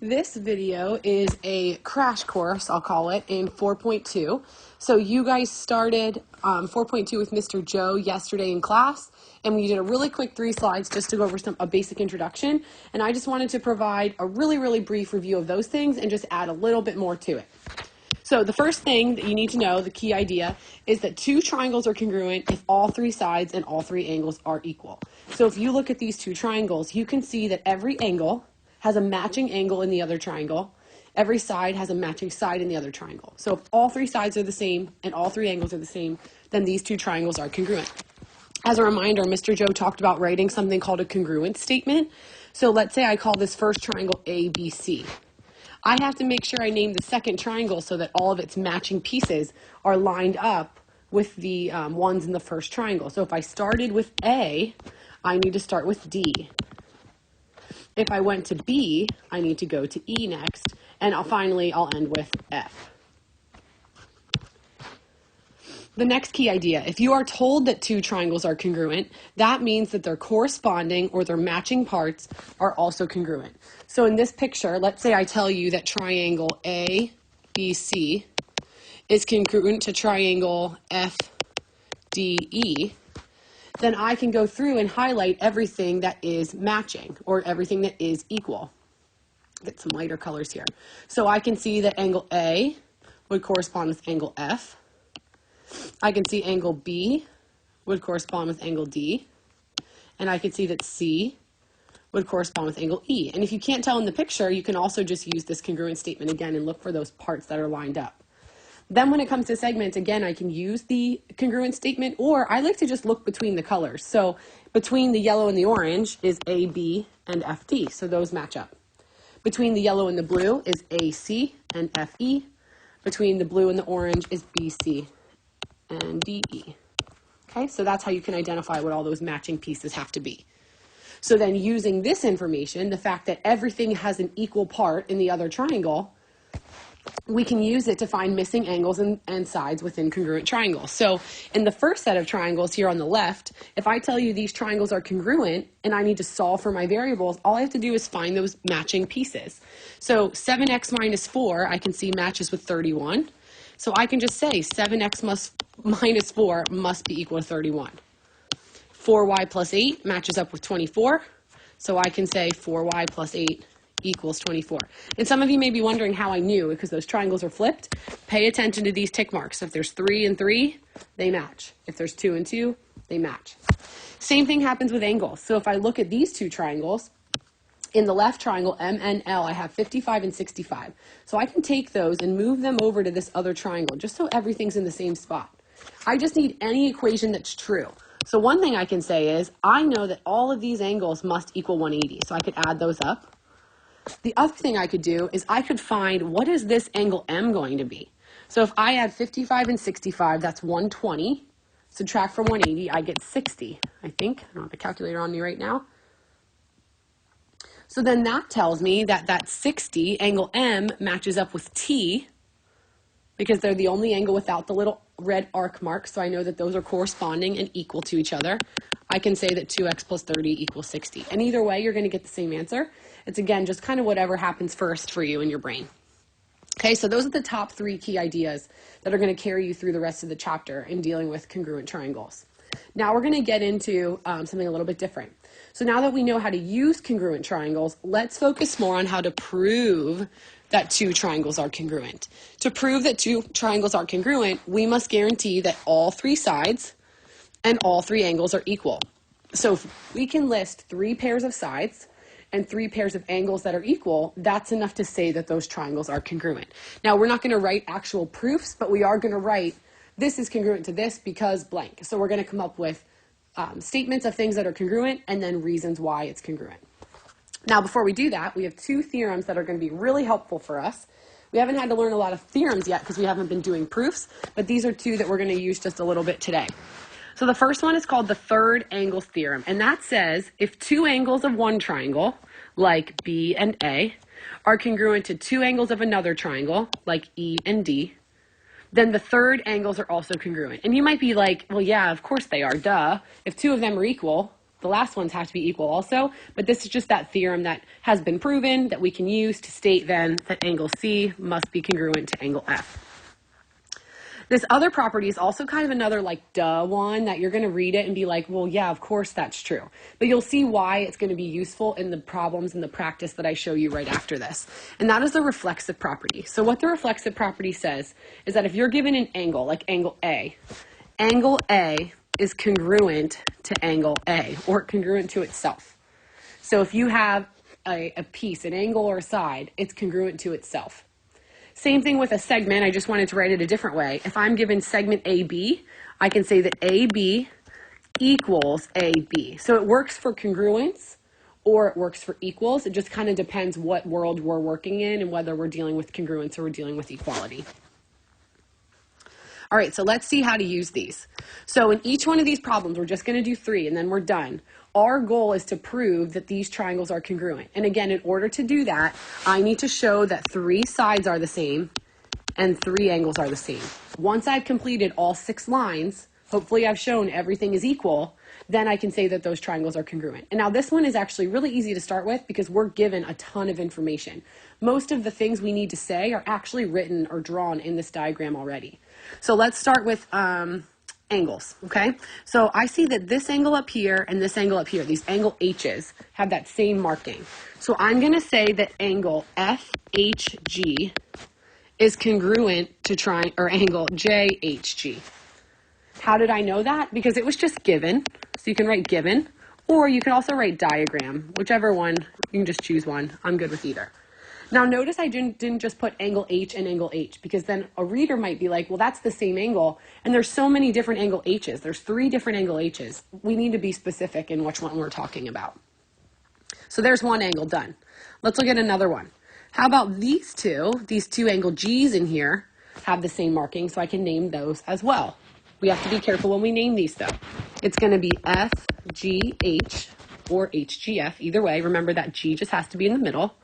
This video is a crash course, I'll call it, in 4.2. So you guys started 4.2 with Mr. Joe yesterday in class, and we did a really quick 3 slides just to go over a basic introduction. And I just wanted to provide a really brief review of those things and just add a little bit more to it. So the first thing that you need to know, the key idea, is that 2 triangles are congruent if all 3 sides and all 3 angles are equal. So if you look at these 2 triangles, you can see that every angle has a matching angle in the other triangle. Every side has a matching side in the other triangle. So if all 3 sides are the same and all 3 angles are the same, then these 2 triangles are congruent. As a reminder, Mr. Joe talked about writing something called a congruence statement. So let's say I call this first triangle ABC. I have to make sure I name the second triangle so that all of its matching pieces are lined up with the ones in the first triangle. So if I started with A, I need to start with D. If I went to B, I need to go to E next, and finally I'll end with F. The next key idea, if you are told that 2 triangles are congruent, that means that their corresponding or their matching parts are also congruent. So in this picture, let's say I tell you that triangle ABC is congruent to triangle FDE, then I can go through and highlight everything that is matching or everything that is equal. Get some lighter colors here. So I can see that angle A would correspond with angle F. I can see angle B would correspond with angle D. And I can see that C would correspond with angle E. And if you can't tell in the picture, you can also just use this congruent statement again and look for those parts that are lined up. Then when it comes to segments, again, I can use the congruent statement, or I like to just look between the colors. So between the yellow and the orange is AB and FD, so those match up. Between the yellow and the blue is AC and FE. Between the blue and the orange is BC and DE. Okay, so that's how you can identify what all those matching pieces have to be. So then using this information, the fact that everything has an equal part in the other triangle, we can use it to find missing angles and sides within congruent triangles. So in the first set of triangles here on the left, if I tell you these triangles are congruent and I need to solve for my variables, all I have to do is find those matching pieces. So 7x minus 4, I can see matches with 31. So I can just say 7x minus 4 must be equal to 31. 4y plus 8 matches up with 24. So I can say 4y plus 8 equals 24. And some of you may be wondering how I knew, because those triangles are flipped. Pay attention to these tick marks. If there's 3 and 3, they match. If there's 2 and 2, they match. Same thing happens with angles. So if I look at these 2 triangles, in the left triangle, MNL, I have 55 and 65. So I can take those and move them over to this other triangle, just so everything's in the same spot. I just need any equation that's true. So one thing I can say is, I know that all of these angles must equal 180. So I could add those up. The other thing I could do is I could find, what is this angle M going to be? So if I add 55 and 65, that's 120. Subtract from 180, I get 60, I think. I don't have a calculator on me right now. So then that tells me that that 60, angle M, matches up with T, because they're the only angle without the little red arc mark, so I know that those are corresponding and equal to each other. I can say that 2x plus 30 equals 60. And either way, you're going to get the same answer. It's, again, just kind of whatever happens first for you in your brain. Okay, so those are the top 3 key ideas that are going to carry you through the rest of the chapter in dealing with congruent triangles. Now we're going to get into something a little bit different. So now that we know how to use congruent triangles, let's focus more on how to prove that 2 triangles are congruent. To prove that 2 triangles are congruent, we must guarantee that all 3 sides and all 3 angles are equal. So if we can list 3 pairs of sides and 3 pairs of angles that are equal, that's enough to say that those triangles are congruent. Now, we're not going to write actual proofs, but we are going to write, this is congruent to this because blank. So we're going to come up with statements of things that are congruent and then reasons why it's congruent. Now, before we do that, we have 2 theorems that are going to be really helpful for us. We haven't had to learn a lot of theorems yet because we haven't been doing proofs, but these are 2 that we're going to use just a little bit today. So the first one is called the third angles theorem, and that says if 2 angles of one triangle, like B and A, are congruent to 2 angles of another triangle, like E and D, then the third angles are also congruent. And you might be like, well, yeah, of course they are, duh. If 2 of them are equal, the last ones have to be equal also, but this is just that theorem that has been proven that we can use to state then that angle C must be congruent to angle F. This other property is also kind of another like duh one that you're going to read it and be like, well, yeah, of course that's true. But you'll see why it's going to be useful in the problems and the practice that I show you right after this. And that is the reflexive property. So what the reflexive property says is that if you're given an angle, like angle A is congruent to angle A, or congruent to itself. So if you have a piece, an angle or a side, it's congruent to itself. Same thing with a segment. I just wanted to write it a different way. If I'm given segment AB, I can say that AB equals AB. So it works for congruence or it works for equals. It just kind of depends what world we're working in and whether we're dealing with congruence or we're dealing with equality. All right, so let's see how to use these. So in each one of these problems, we're just going to do 3 and then we're done. Our goal is to prove that these triangles are congruent. And again, in order to do that, I need to show that 3 sides are the same and 3 angles are the same. Once I've completed all 6 lines, hopefully I've shown everything is equal, then I can say that those triangles are congruent. And now this one is actually really easy to start with because we're given a ton of information. Most of the things we need to say are actually written or drawn in this diagram already. So let's start with angles, okay? So I see that this angle up here and this angle up here, these angle H's, have that same marking. So I'm going to say that angle FHG is congruent to angle JHG. How did I know that? Because it was just given. So you can write given, or you can also write diagram, whichever one. You can just choose one. I'm good with either. Now notice I didn't just put angle H and angle H, because then a reader might be like, well, that's the same angle, and there's so many different angle H's. There's 3 different angle H's. We need to be specific in which one we're talking about. So there's one angle done. Let's look at another one. How about these two angle G's in here have the same marking, so I can name those as well. We have to be careful when we name these though. It's going to be FGH or HGF, either way. Remember that G just has to be in the middle.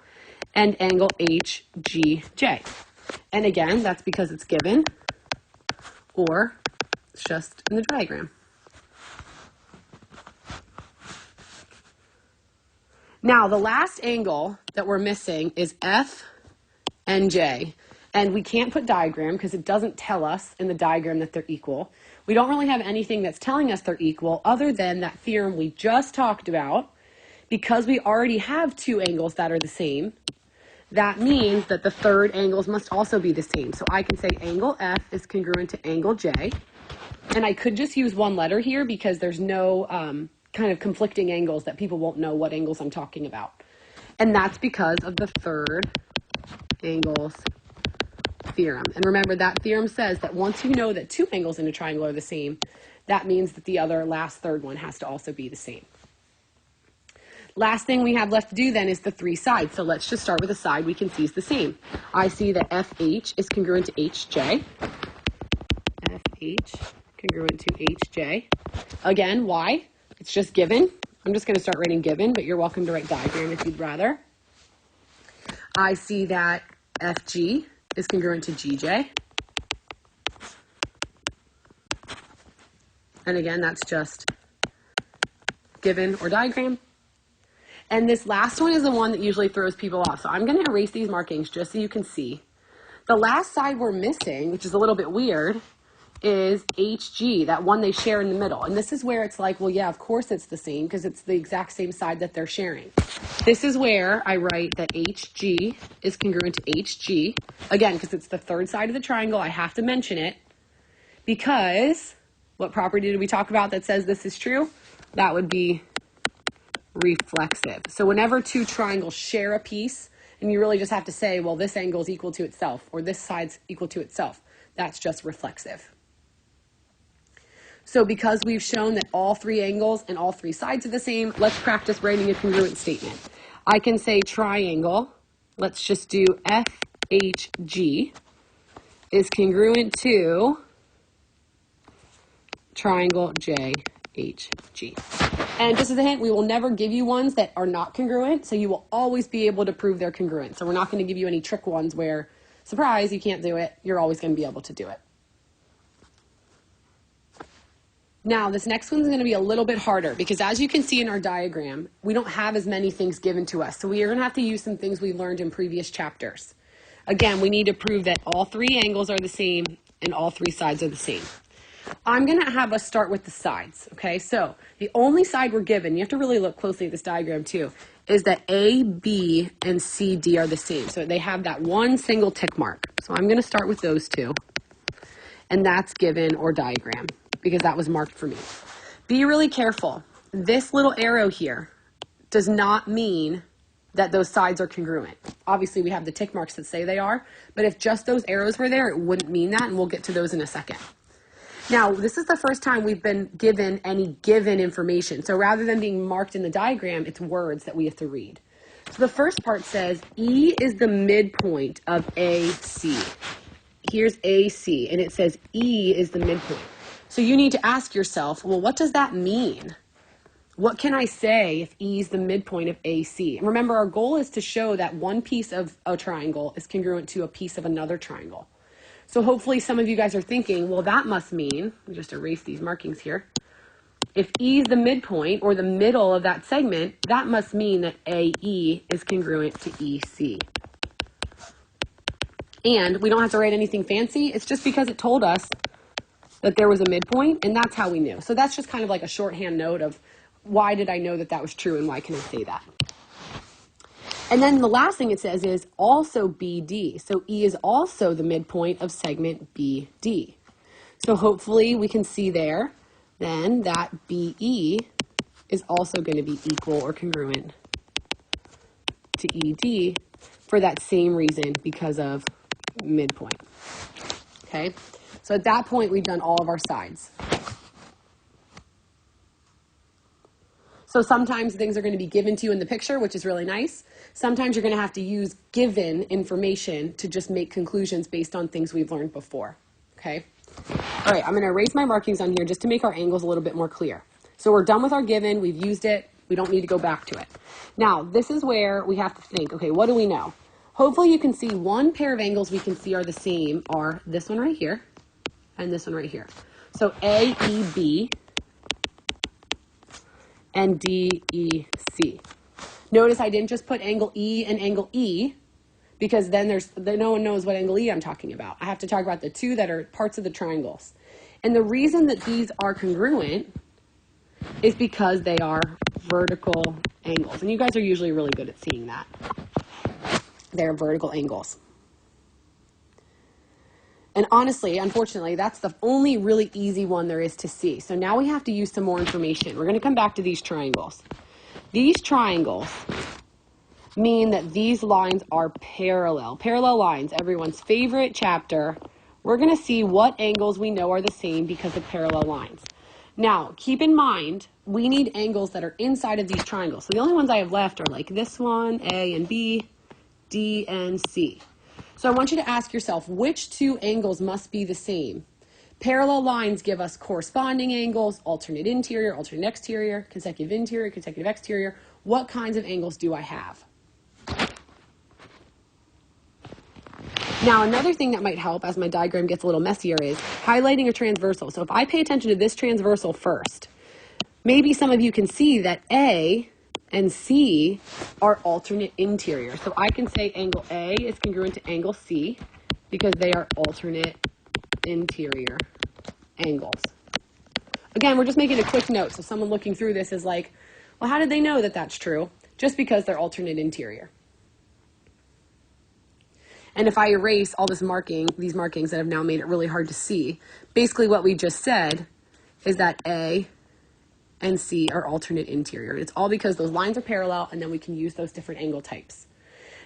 And angle HGJ. And again, that's because it's given or it's just in the diagram. Now, the last angle that we're missing is F and J. And we can't put diagram because it doesn't tell us in the diagram that they're equal. We don't really have anything that's telling us they're equal other than that theorem we just talked about. Because we already have 2 angles that are the same, that means that the third angles must also be the same. So I can say angle F is congruent to angle J. And I could just use one letter here because there's no kind of conflicting angles that people won't know what angles I'm talking about. And that's because of the third angles theorem. And remember, that theorem says that once you know that 2 angles in a triangle are the same, that means that the other last third one has to also be the same. Last thing we have left to do then is the 3 sides. So let's just start with a side we can see is the same. I see that FH is congruent to HJ. FH congruent to HJ. Again, why? It's just given. I'm just going to start writing given, but you're welcome to write diagram if you'd rather. I see that FG is congruent to GJ. And again, that's just given or diagram. And this last one is the one that usually throws people off. So I'm going to erase these markings just so you can see. The last side we're missing, which is a little bit weird, is HG, that one they share in the middle. And this is where it's like, well, yeah, of course it's the same because it's the exact same side that they're sharing. This is where I write that HG is congruent to HG. Again, because it's the third side of the triangle, I have to mention it. Because what property did we talk about that says this is true? That would be reflexive. So whenever 2 triangles share a piece, and you really just have to say, well, this angle is equal to itself, or this side's equal to itself, that's just reflexive. So because we've shown that all 3 angles and all 3 sides are the same, let's practice writing a congruent statement. I can say triangle, let's just do FHG, is congruent to triangle JHG. And just as a hint, we will never give you ones that are not congruent, so you will always be able to prove they're congruent. So we're not going to give you any trick ones where, surprise, you can't do it. You're always going to be able to do it. Now, this next one's going to be a little bit harder because as you can see in our diagram, we don't have as many things given to us. So we are going to have to use some things we learned in previous chapters. Again, we need to prove that all three angles are the same and all three sides are the same. I'm going to have us start with the sides, okay? So the only side we're given, you have to really look closely at this diagram too, is that A, B, and C, D are the same. So they have that one single tick mark. So I'm going to start with those two, and that's given or diagram because that was marked for me. Be really careful. This little arrow here does not mean that those sides are congruent. Obviously, we have the tick marks that say they are, but if just those arrows were there, it wouldn't mean that, and we'll get to those in a second. Now, this is the first time we've been given any given information. So rather than being marked in the diagram, it's words that we have to read. So the first part says E is the midpoint of AC. Here's AC, and it says E is the midpoint. So you need to ask yourself, well, what does that mean? What can I say if E is the midpoint of AC? And remember, our goal is to show that one piece of a triangle is congruent to a piece of another triangle. So hopefully some of you guys are thinking, well, that must mean, let me just erase these markings here. If E is the midpoint or the middle of that segment, that must mean that AE is congruent to EC. And we don't have to write anything fancy. It's just because it told us that there was a midpoint, and that's how we knew. So that's just kind of like a shorthand note of why did I know that that was true and why can I say that? And then the last thing it says is also BD. So E is also the midpoint of segment BD. So hopefully we can see there then that BE is also going to be equal or congruent to ED for that same reason because of midpoint. Okay, so at that point we've done all of our sides. So sometimes things are going to be given to you in the picture, which is really nice. Sometimes you're going to have to use given information to just make conclusions based on things we've learned before. Okay? All right, I'm going to erase my markings on here just to make our angles a little bit more clear. So we're done with our given. We've used it. We don't need to go back to it. Now, this is where we have to think, okay, what do we know? Hopefully you can see one pair of angles we can see are the same are this one right here and this one right here. So AEB and DEC. Notice I didn't just put angle E and angle E because then no one knows what angle E I'm talking about. I have to talk about the two that are parts of the triangles. And the reason that these are congruent is because they are vertical angles. And you guys are usually really good at seeing that. They're vertical angles. And honestly, unfortunately, that's the only really easy one there is to see. So now we have to use some more information. We're going to come back to these triangles. These triangles mean that these lines are parallel. Parallel lines, everyone's favorite chapter. We're going to see what angles we know are the same because of parallel lines. Now, keep in mind, we need angles that are inside of these triangles. So the only ones I have left are like this one, A and B, D and C. So I want you to ask yourself, which two angles must be the same? Parallel lines give us corresponding angles, alternate interior, alternate exterior, consecutive interior, consecutive exterior. What kinds of angles do I have? Now, another thing that might help as my diagram gets a little messier is highlighting a transversal. So if I pay attention to this transversal first, maybe some of you can see that A and C are alternate interior. So I can say angle A is congruent to angle C because they are alternate interior angles. Again, we're just making a quick note. So someone looking through this is like, well, how did they know that that's true? Just because they're alternate interior. And if I erase all these markings that have now made it really hard to see, basically what we just said is that A and C are alternate interior. It's all because those lines are parallel, and then we can use those different angle types.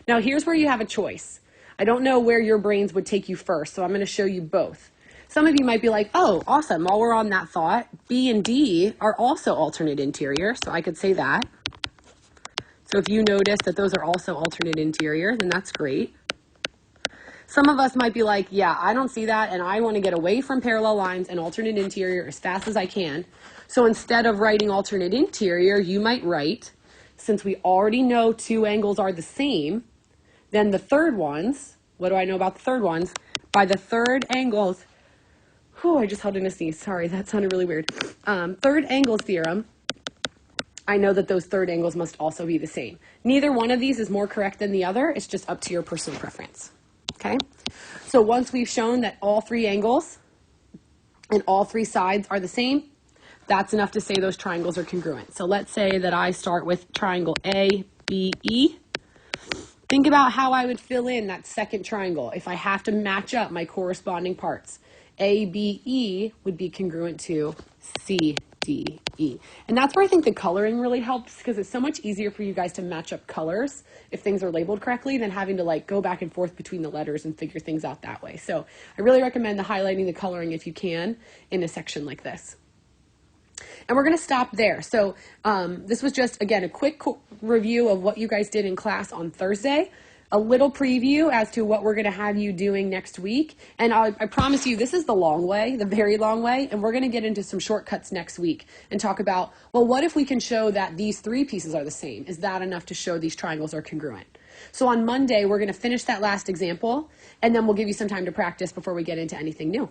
Now, here's where you have a choice. I don't know where your brains would take you first, so I'm going to show you both. Some of you might be like, oh, awesome, while we're on that thought, B and D are also alternate interior, so I could say that. So if you notice that those are also alternate interior, then that's great. Some of us might be like, yeah, I don't see that, and I want to get away from parallel lines and alternate interior as fast as I can. So instead of writing alternate interior, you might write, since we already know two angles are the same, then the third ones, what do I know about the third ones? By the third angles, Whew, I just held in a sneeze. Sorry, that sounded really weird. Third angle theorem. I know that those third angles must also be the same. Neither one of these is more correct than the other. It's just up to your personal preference. Okay? So once we've shown that all three angles and all three sides are the same, that's enough to say those triangles are congruent. So let's say that I start with triangle ABE. Think about how I would fill in that second triangle if I have to match up my corresponding parts. ABE would be congruent to CDE. And that's where I think the coloring really helps, because it's so much easier for you guys to match up colors if things are labeled correctly than having to like go back and forth between the letters and figure things out that way. So I really recommend the highlighting the coloring if you can in a section like this. And we're going to stop there. So this was just, again, a quick review of what you guys did in class on Thursday, a little preview as to what we're going to have you doing next week. And I promise you, this is the long way, the very long way. And we're going to get into some shortcuts next week and talk about, well, what if we can show that these three pieces are the same? Is that enough to show these triangles are congruent? So on Monday, we're going to finish that last example, and then we'll give you some time to practice before we get into anything new.